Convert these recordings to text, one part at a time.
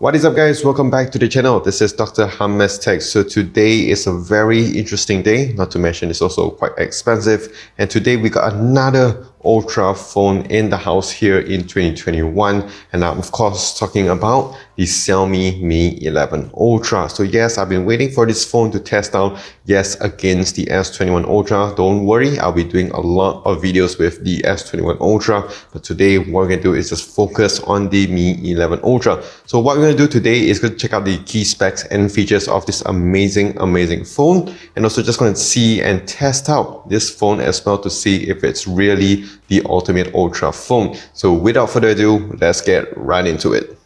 What is up guys, welcome back to the channel. This is Dr. Harman's Tech. So today is a very interesting day, not to mention it's also quite expensive. And today we got another Ultra phone in the house here in 2021. And I'm of course talking about the Xiaomi Mi 11 Ultra. So yes, I've been waiting for this phone to test out, yes, against the S21 Ultra. Don't worry, I'll be doing a lot of videos with the S21 Ultra. But today what we're going to do is just focus on the Mi 11 Ultra. So what we're going to do today is going to check out the key specs and features of this amazing phone, and also just going to see and test out this phone as well to see if it's really the ultimate Ultra phone. So without further ado, let's get right into it.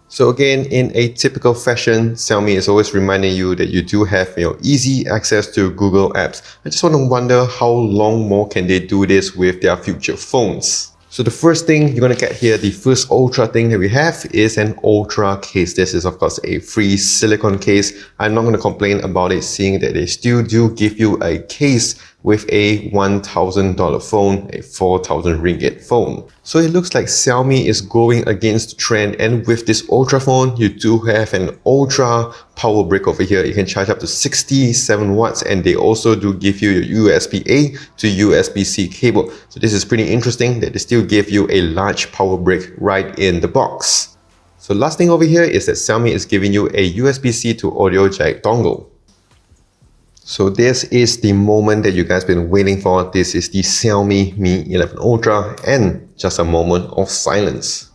So again, in a typical fashion, Xiaomi is always reminding you that you do have easy access to Google Apps. I just want to wonder how long more can they do this with their future phones. So the first thing you're going to get here, the first Ultra thing that we have is an Ultra case. This is of course a free silicone case. I'm not going to complain about it, seeing that they still do give you a case with a $1,000 phone, a 4,000 ringgit phone. So it looks like Xiaomi is going against the trend, and with this Ultra phone, you do have an Ultra power brick over here. You can charge up to 67 watts, and they also do give you your USB-A to USB-C cable. So this is pretty interesting that they still give you a large power brick right in the box. So last thing over here is that Xiaomi is giving you a USB-C to audio jack dongle. So this is the moment that you guys been waiting for. This is the Xiaomi Mi 11 Ultra, and just a moment of silence.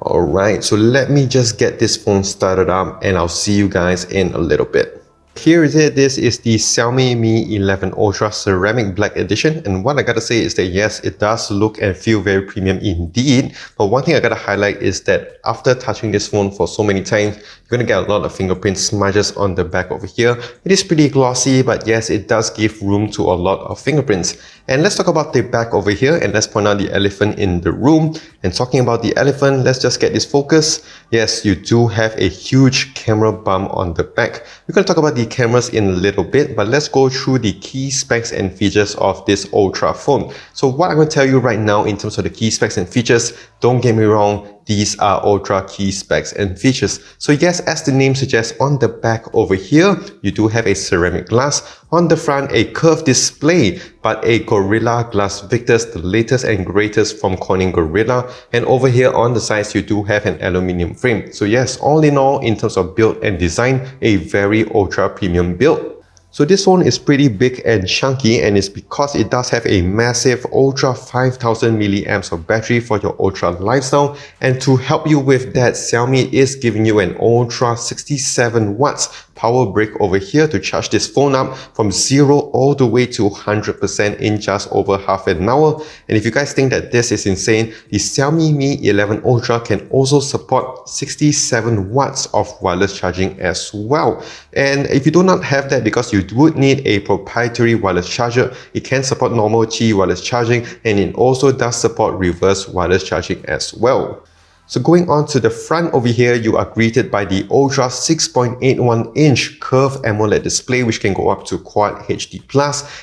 Alright, so let me just get this phone started up and I'll see you guys in a little bit. Here is it. This is the Xiaomi Mi 11 Ultra Ceramic Black Edition, and what I gotta say is that yes, it does look and feel very premium indeed, but one thing I gotta highlight is that after touching this phone for so many times, you're gonna get a lot of fingerprint smudges on the back over here. It is pretty glossy, but yes, it does give room to a lot of fingerprints. And let's talk about the back over here, and let's point out the elephant in the room. And talking about the elephant, let's just get this focus. Yes, you do have a huge camera bump on the back. We're going to talk about the cameras in a little bit, but let's go through the key specs and features of this Ultra phone. So what I'm going to tell you right now in terms of the key specs and features, don't get me wrong, these are Ultra key specs and features. So yes, as the name suggests, on the back over here, you do have a ceramic glass. On the front, a curved display, but a Gorilla Glass Victus, the latest and greatest from Corning Gorilla. And over here on the sides, you do have an aluminium frame. So yes, all in all, in terms of build and design, a very ultra premium build. So this phone is pretty big and chunky, and it's because it does have a massive Ultra 5000 milliamps of battery for your Ultra lifestyle. And to help you with that, Xiaomi is giving you an Ultra 67 watts power brick over here to charge this phone up from 0 all the way to 100% in just over half an hour. And if you guys think that this is insane, the Xiaomi Mi 11 Ultra can also support 67 watts of wireless charging as well. And if you do not have that, because you would need a proprietary wireless charger, it can support normal Qi wireless charging, and it also does support reverse wireless charging as well. So going on to the front over here, you are greeted by the Ultra 6.81-inch curved AMOLED display, which can go up to Quad HD+.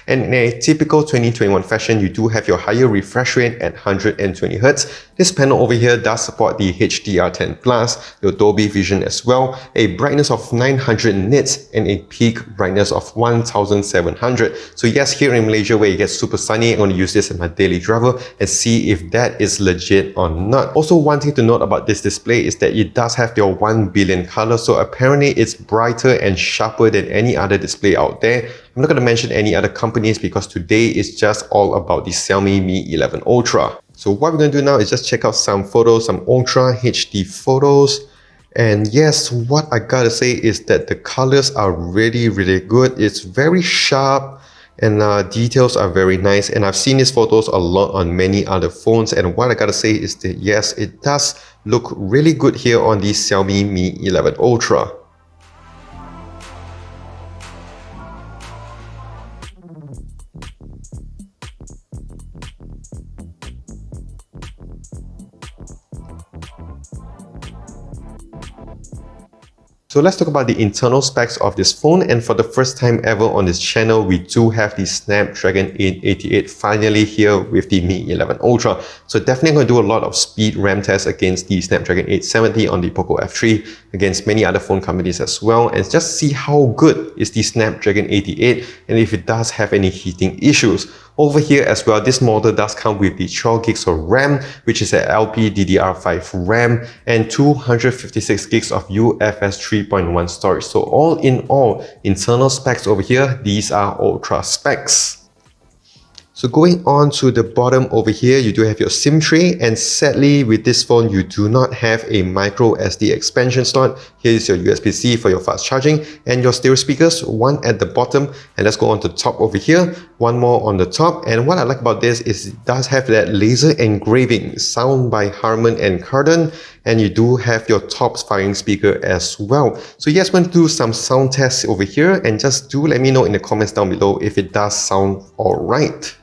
And in a typical 2021 fashion, you do have your higher refresh rate at 120Hz. This panel over here does support the HDR10+, your Dolby Vision as well, a brightness of 900 nits, and a peak brightness of 1700. So yes, here in Malaysia where it gets super sunny, I'm going to use this as my daily driver and see if that is legit or not. Also, one thing to note about this display is that it does have your 1 billion colors, so apparently it's brighter and sharper than any other display out there. I'm not going to mention any other companies because today is just all about the Xiaomi Mi 11 Ultra. So what we're going to do now is just check out some photos, some Ultra HD photos. And yes, what I gotta say is that the colors are really good. It's very sharp, and details are very nice, and I've seen these photos a lot on many other phones, and what I gotta say is that yes, it does look really good here on the Xiaomi Mi 11 Ultra. So let's talk about the internal specs of this phone, and for the first time ever on this channel, we do have the Snapdragon 888 finally here with the Mi 11 Ultra. So definitely going to do a lot of speed RAM tests against the Snapdragon 870 on the Poco F3, against many other phone companies as well, and just see how good is the Snapdragon 88 and if it does have any heating issues. Over here as well, this model does come with the 12 gigs of RAM, which is an LPDDR5 RAM, and 256 gigs of UFS 3.1 storage. So all in all, internal specs over here, these are ultra specs. So going on to the bottom over here, you do have your SIM tray, and sadly with this phone, you do not have a micro SD expansion slot. Here is your USB-C for your fast charging and your stereo speakers, one at the bottom, and let's go on to the top over here, one more on the top. And what I like about this is it does have that laser engraving sound by Harman and Kardon, and you do have your top firing speaker as well. So yes, we're going to do some sound tests over here, and just do let me know in the comments down below if it does sound alright.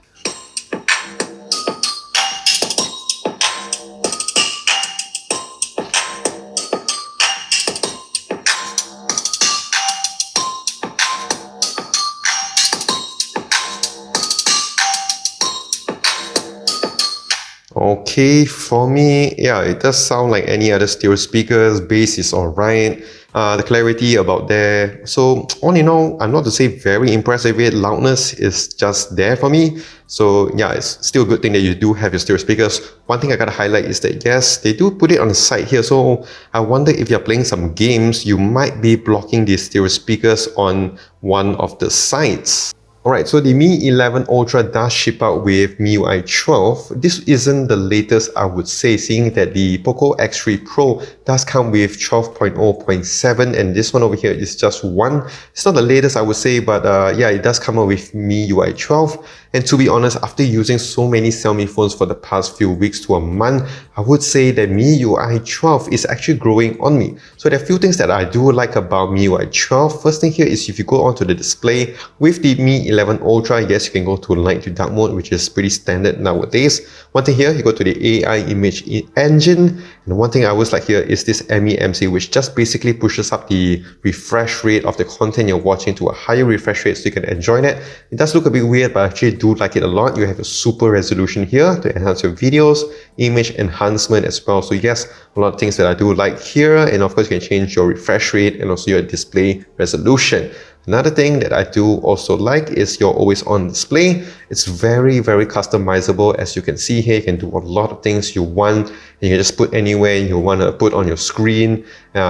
Okay, for me, yeah, it does sound like any other stereo speakers. Bass is alright. The clarity about there. So all in all, I'm not to say very impressed with it. Loudness is just there for me. So yeah, it's still a good thing that you do have your stereo speakers. One thing I gotta highlight is that yes, they do put it on the side here. So I wonder if you're playing some games, you might be blocking the stereo speakers on one of the sides. Alright, so the Mi 11 Ultra does ship out with MIUI 12. This isn't the latest, I would say, seeing that the Poco X3 Pro does come with 12.0.7, and this one over here is just one. It's not the latest, I would say, but yeah, it does come out with MIUI 12. And to be honest, after using so many Xiaomi phones for the past few weeks to a month, I would say that MIUI 12 is actually growing on me. So there are a few things that I do like about MIUI 12. First thing here is if you go onto the display with the Mi 11 Ultra, yes, you can go to light to dark mode, which is pretty standard nowadays. One thing here, you go to the AI image engine, and one thing I always like here is this MEMC, which just basically pushes up the refresh rate of the content you're watching to a higher refresh rate so you can enjoy that. It does look a bit weird, but I actually do like it a lot. You have a super resolution here to enhance your videos, image enhancement as well. So yes, a lot of things that I do like here, and of course you can change your refresh rate and also your display resolution. Another thing that I do also like is your always on display. It's very customizable. As you can see here, you can do a lot of things you want. You can just put anywhere you want to put on your screen.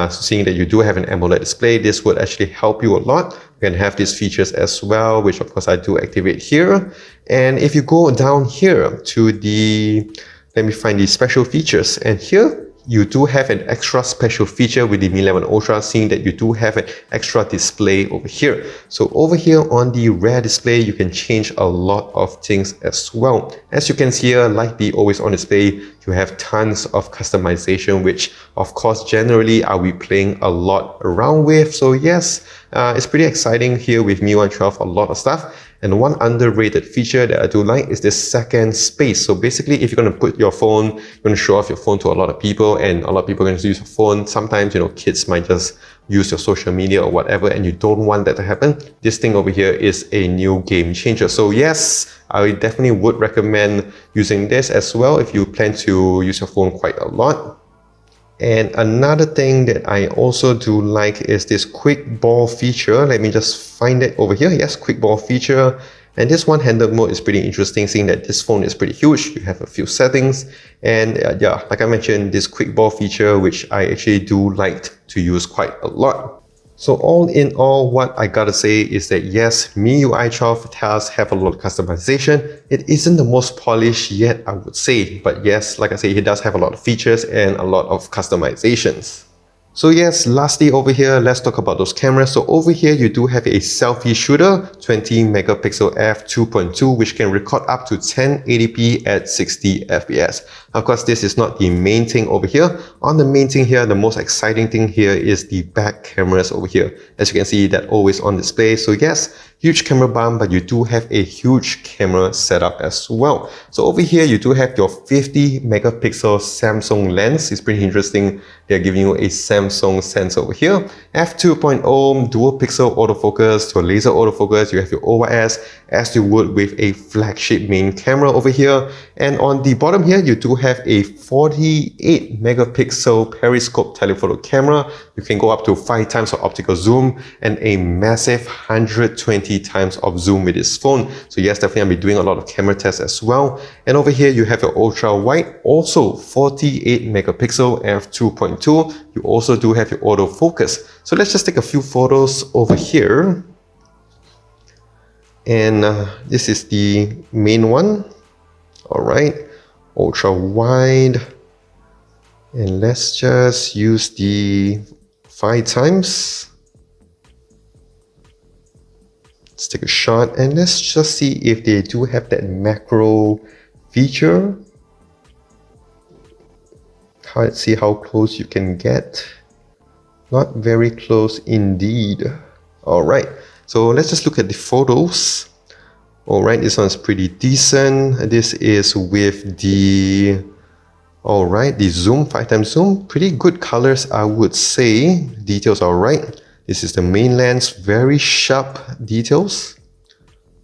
Seeing that you do have an AMOLED display, this would actually help you a lot. You can have these features as well, which of course I do activate here. And if you go down here to the, let me find the special features, and here you do have an extra special feature with the Mi 11 Ultra, seeing that you do have an extra display over here. So over here on the rear display, you can change a lot of things as well. As you can see here, like the always on display, you have tons of customization, which of course generally I'll be playing a lot around with. So yes, it's pretty exciting here with MIUI 12, a lot of stuff. And one underrated feature that I do like is this second space. So basically, if you're going to put your phone, you're going to show off your phone to a lot of people, and a lot of people are going to use your phone. Sometimes, you know, kids might just use your social media or whatever, and you don't want that to happen. This thing over here is a new game changer. So yes, I definitely would recommend using this as well if you plan to use your phone quite a lot. And another thing that I also do like is this quick ball feature. Let me just find it over here. Yes, quick ball feature. And this one-handed mode is pretty interesting, seeing that this phone is pretty huge. You have a few settings. And yeah, like I mentioned, this quick ball feature, which I actually do like to use quite a lot. So all in all, what I gotta say is that yes, MIUI 12 does have a lot of customization. It isn't the most polished yet, I would say, but yes, like I say, it does have a lot of features and a lot of customizations. So yes, lastly over here, let's talk about those cameras. So over here, you do have a selfie shooter, 20 megapixel f2.2, which can record up to 1080p at 60 fps. Of course, this is not the main thing over here. On the main thing here, the most exciting thing here is the back cameras over here. As you can see, that always on display. So yes, huge camera bump, but you do have a huge camera setup as well. So over here, you do have your 50 megapixel Samsung lens. It's pretty interesting they're giving you a Samsung sensor over here. f2.0 dual pixel autofocus, your laser autofocus, you have your OIS as you would with a flagship main camera over here. And on the bottom here, you do have a 48 megapixel periscope telephoto camera. You can go up to 5 times of optical zoom and a massive 120 times of zoom with this phone. So yes, definitely I'll be doing a lot of camera tests as well. And over here, you have your ultra wide, also 48 megapixel f2.2. You also do have your autofocus. So let's just take a few photos over here. And this is the main one. All right, ultra wide. And let's just use the 5 times. Let's take a shot and let's just see if they do have that macro feature. Let's see how close you can get. Not very close indeed. All right, so let's just look at the photos. All right, this one's pretty decent. This is with the, all right, the zoom, 5 times zoom. Pretty good colors, I would say. Details are right. This is the main lens, very sharp details.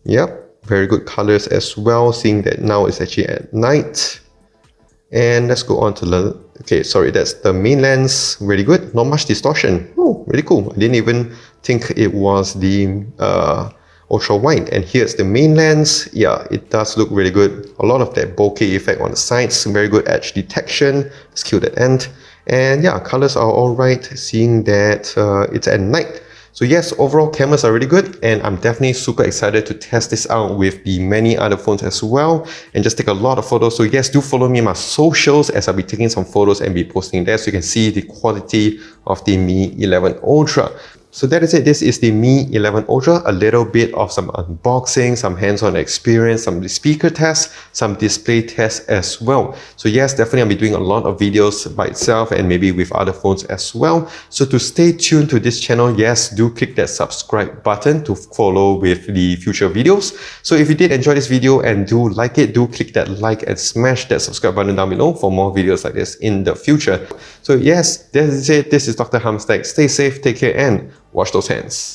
Yep, very good colors as well, seeing that now it's actually at night. And let's go on to the, okay, sorry, that's the main lens, really good, not much distortion. Oh, really cool. I didn't even think it was the ultra wide. And here's the main lens. Yeah, it does look really good. A lot of that bokeh effect on the sides, very good edge detection. Let's kill that end. And yeah, colors are all right, seeing that it's at night. So yes, overall cameras are really good, and I'm definitely super excited to test this out with the many other phones as well and just take a lot of photos. So yes, do follow me on my socials as I'll be taking some photos and be posting there so you can see the quality of the Mi 11 Ultra. So that is it. This is the Mi 11 Ultra. A little bit of some unboxing, some hands-on experience, some speaker tests, some display tests as well. So yes, definitely I'll be doing a lot of videos by itself and maybe with other phones as well. So to stay tuned to this channel, yes, do click that subscribe button to follow with the future videos. So if you did enjoy this video and do like it, do click that like and smash that subscribe button down below for more videos like this in the future. So yes, this is it. This is Dr. Hamstack. Stay safe, take care, and wash those hands.